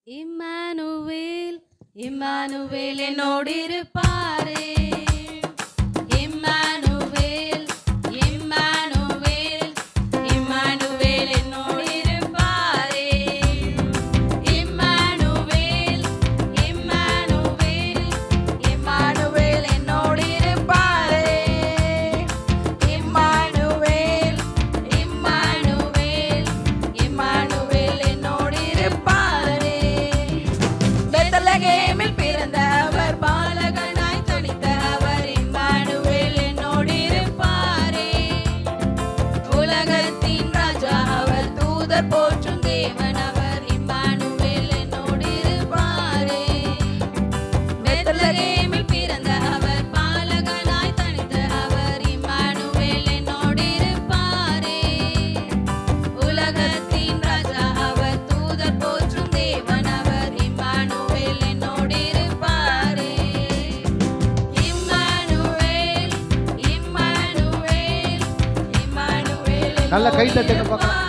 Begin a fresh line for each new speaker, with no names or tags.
Emmanuel Emmanuel என்னோடு இருப்பாரே. Emmanuel Emmanuel Emmanuel என்னோடு இருப்பாரே. Emmanuel Emmanuel Emmanuel என்னோடு இருப்பாரே. இம்மானுவேல் இம்மானுவேல் இம்மானுவேல் என்னோடு இருப்பாரே. பெத்லகேமில் பிறந்த அவர் பாலகனாய் தனித்த அவர் இம்மானுவேல் என்னோடு இருப்பாரே. உலகத்தின் ராஜா அவர் தூதர் போற்றும் தேவன் அவர் இம்மானுவேல் என்னோடு இருப்பாரே. பெத்லகேமில் பிறந்த அவர் பாலகனாய் தனித்த அவர் இம்மானுவேல் என்னோடு இருப்பாரே. உலகத்தின் ராஜா அவர் தூதர் போற்றும் தேவன் அவர் இம்மானுவேல் என்னோடு இருப்பாரே. இம்மானுவேல் இம்மானுவேல் இம்மானுவேல்
நல்ல கை தட்டுங்க பார்க்கலாம்.